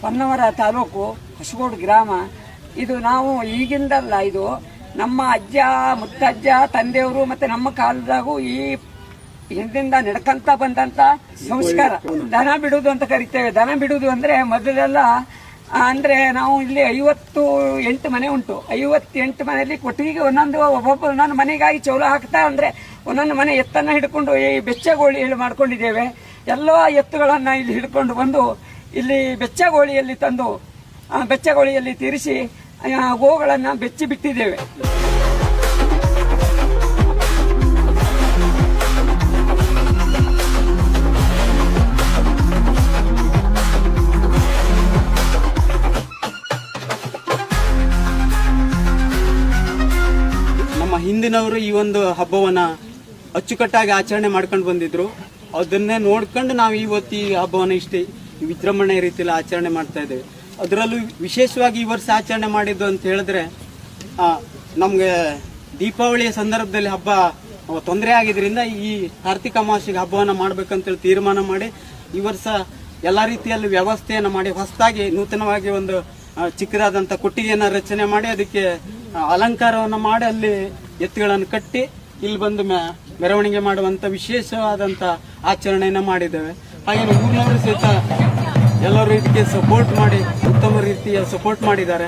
ಹೊನ್ನವರ ತಾಲೂಕು ಹೊಸಗೋಡು ಗ್ರಾಮ. ಇದು ನಾವು ಈಗಿಂದಲ್ಲ, ಇದು ನಮ್ಮ ಅಜ್ಜ ಮುತ್ತಜ್ಜ ತಂದೆಯವರು ಮತ್ತೆ ನಮ್ಮ ಕಾಲದಾಗೂ ಈ ಹಿಂದಿಂದ ನಡ್ಕಂತ ಬಂದಂತ ಸಂಸ್ಕಾರ. ದನ ಬಿಡುವುದು ಅಂತ ಕರಿತೇವೆ. ದನ ಬಿಡುವುದು ಅಂದ್ರೆ ಮೊದಲೆಲ್ಲ ಅಂದ್ರೆ ನಾವು ಇಲ್ಲಿ 58 ಮನೆ ಉಂಟು. 58 ಮನೆಯಲ್ಲಿ ಕೊಟ್ಟಿಗೆ ಒಂದೊಂದು ಮನೆಗಾಗಿ ಚೌಲ ಹಾಕ್ತಾ ಅಂದ್ರೆ ಒಂದೊಂದು ಮನೆ ಎತ್ತನ್ನ ಹಿಡ್ಕೊಂಡು ಈ ಬೆಚ್ಚಗೋಳಿ ಮಾಡ್ಕೊಂಡಿದ್ದೇವೆ. ಎಲ್ಲ ಎತ್ತುಗಳನ್ನ ಇಲ್ಲಿ ಹಿಡ್ಕೊಂಡು ಬಂದು ಇಲ್ಲಿ ಬೆಚ್ಚಗೋಳಿಯಲ್ಲಿ ತಂದು ಬೆಚ್ಚಗೋಳಿಯಲ್ಲಿ ತಿರಿಸಿ ಗೋಗಳನ್ನ ಬೆಚ್ಚಿ ಬಿಟ್ಟಿದ್ದೇವೆ. ನಮ್ಮ ಹಿಂದಿನವರು ಈ ಒಂದು ಹಬ್ಬವನ್ನ ಅಚ್ಚುಕಟ್ಟಾಗಿ ಆಚರಣೆ ಮಾಡ್ಕೊಂಡು ಬಂದಿದ್ರು. ಅದನ್ನೇ ನೋಡ್ಕೊಂಡು ನಾವು ಇವತ್ತು ಈ ಹಬ್ಬವನ್ನ ಇಷ್ಟೇ ವಿಜೃಂಭಣೆ ರೀತಿಯಲ್ಲಿ ಆಚರಣೆ ಮಾಡ್ತಾ ಇದ್ದೇವೆ. ಅದರಲ್ಲೂ ವಿಶೇಷವಾಗಿ ಈ ವರ್ಷ ಆಚರಣೆ ಮಾಡಿದ್ದು ಅಂತ ಹೇಳಿದ್ರೆ, ನಮ್ಗೆ ದೀಪಾವಳಿಯ ಸಂದರ್ಭದಲ್ಲಿ ಹಬ್ಬ ತೊಂದರೆ ಆಗಿದ್ರಿಂದ ಈ ಕಾರ್ತಿಕ ಅಮಾವಾಸ್ಯೆಗೆ ಹಬ್ಬವನ್ನ ಮಾಡ್ಬೇಕಂತೇಳಿ ತೀರ್ಮಾನ ಮಾಡಿ ಈ ವರ್ಷ ಎಲ್ಲಾ ರೀತಿಯಲ್ಲಿ ವ್ಯವಸ್ಥೆಯನ್ನ ಮಾಡಿ ಹೊಸದಾಗಿ ನೂತನವಾಗಿ ಒಂದು ಚಿಕ್ಕದಾದಂತ ಕೊಟ್ಟಿಗೆಯನ್ನ ರಚನೆ ಮಾಡಿ ಅದಕ್ಕೆ ಅಲಂಕಾರವನ್ನ ಮಾಡಿ ಅಲ್ಲಿ ಎತ್ತುಗಳನ್ನು ಕಟ್ಟಿ ಇಲ್ಲಿ ಬಂದು ಮೆರವಣಿಗೆ ಮಾಡುವಂತ ವಿಶೇಷವಾದಂತ ಆಚರಣೆಯನ್ನ ಮಾಡಿದ್ದೇವೆ. ಹಾಗೆ ಊರಿನವರು ಸಹಿತ ಎಲ್ಲರೂ ಇದಕ್ಕೆ ಸಪೋರ್ಟ್ ಮಾಡಿ ಉತ್ತಮ ರೀತಿಯ ಸಪೋರ್ಟ್ ಮಾಡಿದ್ದಾರೆ.